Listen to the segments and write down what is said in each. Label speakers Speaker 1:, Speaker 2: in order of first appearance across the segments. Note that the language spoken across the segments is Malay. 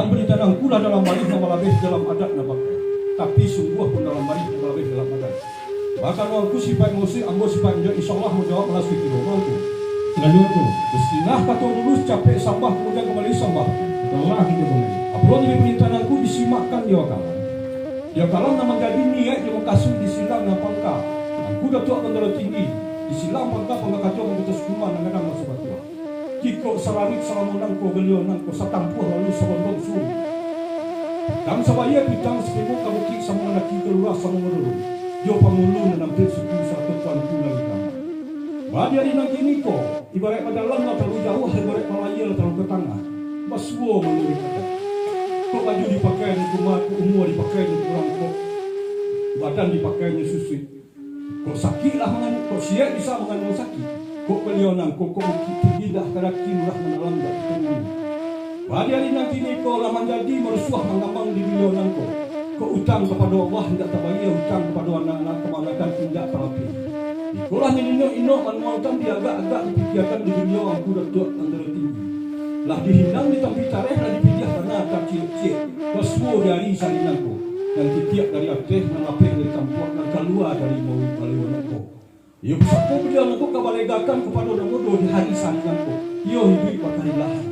Speaker 1: Sepanjang perintah pula dalam balik nama labih dalam adat nama, tapi sungguh pun dalam balik nama labih dalam adat. Bahkan aku sifat musik, ambo sifat menjawab, insyaallah menjawab melalui video aku.
Speaker 2: Selalu tu.
Speaker 1: Destinah kata lulus capek sambah kemudian kembali sambah.
Speaker 2: Allah kita boleh.
Speaker 1: Apalagi dari perintah aku disimakkan dia kalam. Dia kalam nama jadi niat dia mengkasih disilang dengan pangka. Aku dah tua kan terlalu tinggi. Disilang pangka kacau mengutus kuman dengan nama sobat tua. Kiko salamik salamunang ko beliau nang ko satampuh lalu sabondong suruh. Dan sabaya pitang sepuluh kabuki sama laki keluar sama menurun. Dia pangulu nampak suku satu tuan pulang kamu. Bagi hari nanti ni ko ibarat pada dalam terlalu jauh, ibarat Malaya terlalu ke tengah. Basuh menurut kata. Kok baju dipakai di rumah, umur dipakai di kurang kok badan dipakai di susu. Kok sakit lah mengan, kok siap bisa mengandung sakit. Kok beliau nang kok tidak keraki murah menalam tak ketemu. Bagi hari nanti ni kok lah menjadi merusuh mengambang di beliau nang kok utang kepada Allah tidak terbayar, utang kepada anak-anak kemalakan tidak terapi. Ikulah ni inok manualkan dia agak-agak dipikirkan di beliau aku dah tua antara tinggi. Lah dihindang di tempat tarikh lah dipijah karena tak cik-cik. Bersuah dari salinanku. Dan titiak dari atas menapik dari kampung dan keluar dari baliwananku. Ia bersatu beliau aku kebalegakan kepada orang muda di hari salinanku. Ia hidup bakari lahan.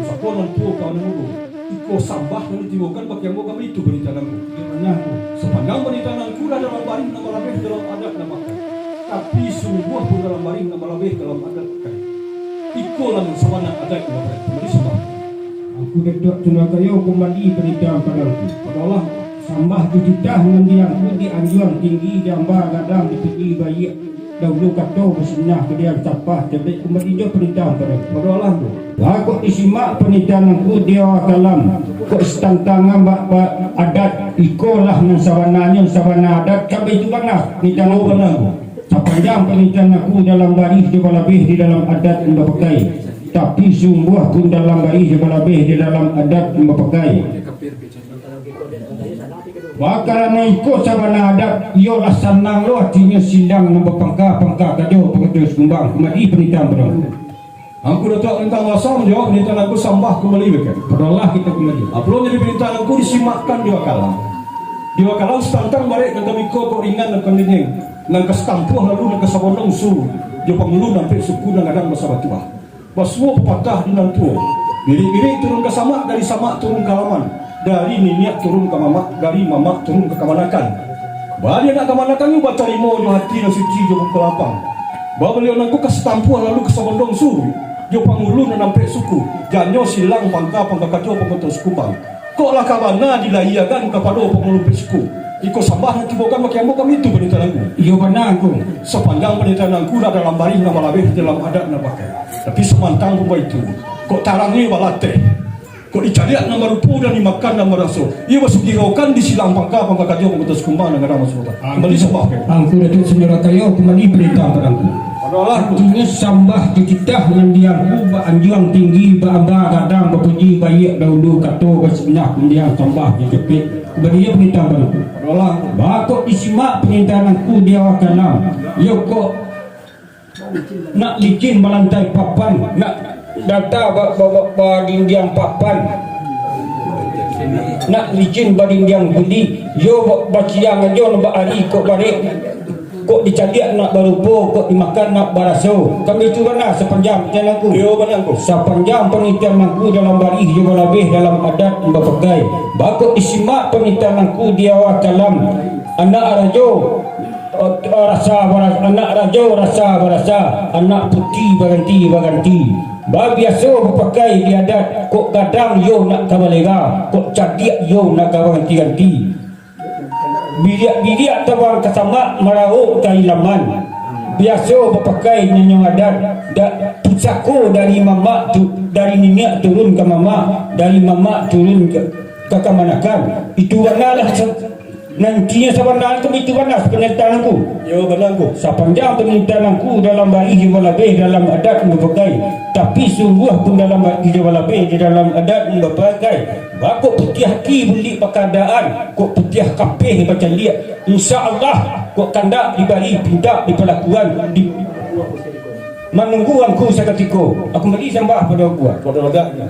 Speaker 1: Bersatu orang tua kawan muda. Iko sambah yang ditimbulkan pakai yang kami itu beritananku. Gimana aku? Sepanjang beritananku dah dalam baring nama labih dalam adat nama. Tapi sungguh pun dalam baring nama labih dalam adat kai. Iko lah sabana adat nama. Kembali sebab.
Speaker 2: Aku dekat tunggal kayu kembali berita padaku. Adalah sambah tujuh dengan dia di anjuran tinggi gambar gadang dipegi bayi. Dahulu kata bersenah kemudian tapah tapi kembali dia perintah padaku. Adalah tu. Aku disimak pernikahanku dia kalam. Kok setantangan adat ikolah nan sabana adat kami itu benar. Kita tahu benar. Sepanjang pernikahan aku dalam baris juga lebih di dalam adat yang berpakai. Tapi sungguh pun dalam baris juga lebih di dalam adat yang berpakai. Bakaran ikut sabana adat, ialah senang lo artinya sindang nombor pangka kajo pengetus kumbang kembali pernikahan benar.
Speaker 1: Aku datang tentang masa menjawab pernikahan aku sambah kembali bekan.
Speaker 2: Padahal kita kembali.
Speaker 1: Apalagi dari pernikahan aku disimakkan di wakalang. Di wakalang setantang balik dan kami kok ringan dan kandengeng. Nang kestampuh lalu nang kesabondong su. Dia pengulu nampak suku dan kadang masa batuah. Basuh pepatah di nantua. Birik-birik turun ke samak, dari samak turun ke halaman. Dari niniak turun ke mamak, dari mamak turun ke kamanakan. Bahwa dia nak kamanakan ni baca limau jo hati dan suci jo ke lapang. Bahwa beliau nangku kestampuh lalu kesabondong su. Jo pangulu dan nampak suku. Janjo silang pangka kajo pengotos kumbang. Koklah kabana dilayakan kepada pengulu suku. Iko sambah nanti bukan pakai kami itu pernikahan aku.
Speaker 2: Iyo benar aku.
Speaker 1: Sepanjang pernikahan aku dah dalam baris nama labih dalam adat nak pakai. Tapi semantang pun itu. Kok tarangi balate. Kok dicariak nama rupu dan dimakan nama rasul. Ia masuk diraukan di silang pangka kajo pengotos kumbang dengan nama sobat. Kembali sembah.
Speaker 2: Angku datuk senyora kayu kembali berita padaku. Artinya sambah kita dengan diangku anjuran tinggi beraba kadang berpuji baik dahulu kata bersebenah kemudian sambah dikepit kembali dia berita padaku. Bakok disimak perintahanku dia kalam. Yo kok nak licin melantai papan, nak data badindiang papan, nak licin badindiang budi. Yo baciang aja nak ari kok balik. Kok dicadiak nak barupo, kok dimakan nak baraso. Kami itu benar sepanjang jalanku.
Speaker 1: Yo benar aku.
Speaker 2: Sepanjang pernikahanku dalam baris juga lebih dalam adat berbagai. Bakok disimak pernikahanku dia kalam. Anak rajo anak rajo rasa berasa, anak putih berganti. Biasa berpakai di adat. Kok kadang yo nak kabalega, kok cadiak yo nak ganti-ganti. Bidiak tawang kesama merauh kailaman. Biasa berpakai nyanyi adat. Pusako dari mama dari nenek turun ke mama, dari mama turun ke kamanakan. Itu warnalah nantinya sebenarnya itu warna pernikahanku.
Speaker 1: Yo benar aku.
Speaker 2: Sepanjang pernikahanku dalam baris juga lebih dalam adat berbagai. Tapi sungguh pun dalam juga lebih di dalam adat berbagai. Kok putih hati beli pakadaan, kok putih kapeh macam liat. InsyaAllah kok kandak dibari pindah di pelakuan di menungguanku seketika. Aku beri sembah pada aku.
Speaker 1: Pada adanya.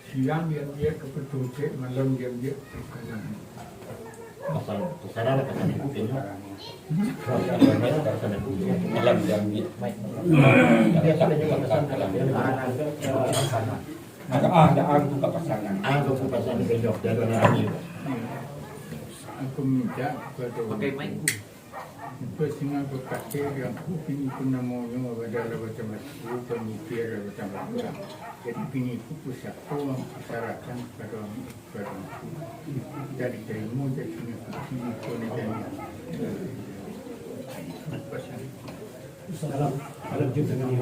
Speaker 3: Siang dia kepetujuk malam dia
Speaker 4: Kesadaran malam jam ada angka pasangan bejok dari aku minta kepada pakai mic Pesina berkata yang ini pun namanya adalah macam-macam pemikir macam-macam. Jadi ini pusat orang masyarakat pada dari terima dari ini pun
Speaker 1: Salam. Salam juga dengan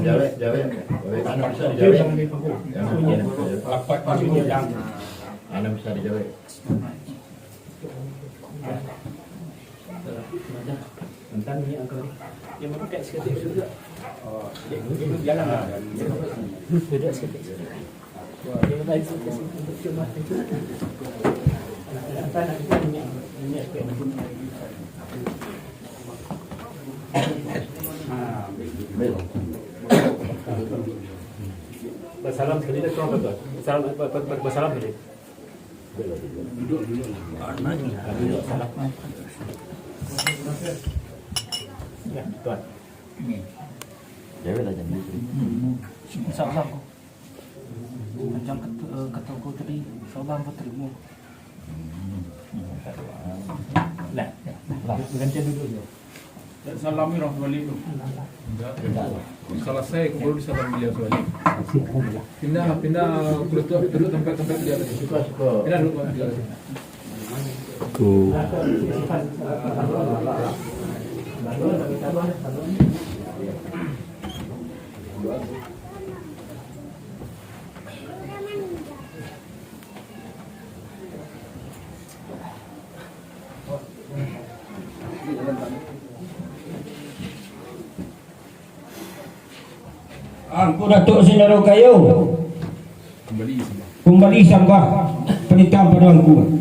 Speaker 4: Jawa. Anak bisa di Jawa. Apa pasnya yang anak bisa di Jawa.
Speaker 1: Tentang ini angka yang memakai seketik juga. Oh, itu jalan. Beda seketik. Yang tadi untuk cuma itu. Anak-anak kita ini Bersalam sekali dah kurang betul. Bersalam sekali. Duduk. Salam. Ya, tuan.
Speaker 4: Jawa lah jam ni.
Speaker 5: Salam. Macam kata kau tadi, salam berterima. Nah, berganti dulu dia.
Speaker 3: Salami rahmatullahi Salah saya baru salam beliau soalnya. Pindah duduk tempat dia tadi. Pindah duduk dia tadi.
Speaker 2: Aku Datuk Sendaro Kayu kembali sambah perintah padaku.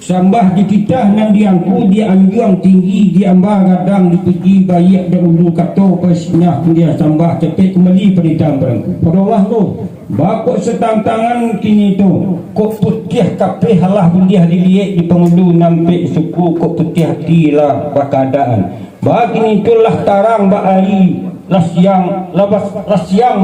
Speaker 2: Sambah di kita nan diangku di anjuang tinggi di amba gadang di puji bayi dahulu kato pesnya dia sambah cepat kembali perintah padaku. Padahlah tu bakok setang tangan kini tu kok putih kape halah bundiah dilihat di pengulu nampak suku kok putih hatilah bakadaan. Bagi itulah tarang bak hari lasyang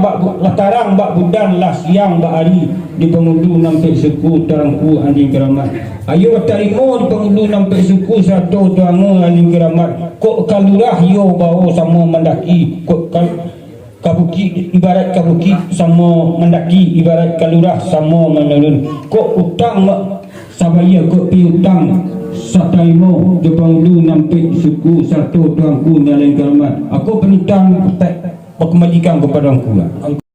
Speaker 2: bak latarang bak budan lasyang bak hari di pengulu nampak suku tarangku anjing keramat. Ayo tarimo di pengulu nampak suku satu tuangu anjing keramat. Kok kalurah yo bawa sama mendaki kok kabuki ibarat kabuki sama mendaki ibarat kalurah sama menurun. Kok utang sabaya kok pi utang sataimo di pengulu nampak suku ku satu tuanku yang lain hormat. Aku perintah kepada engkau.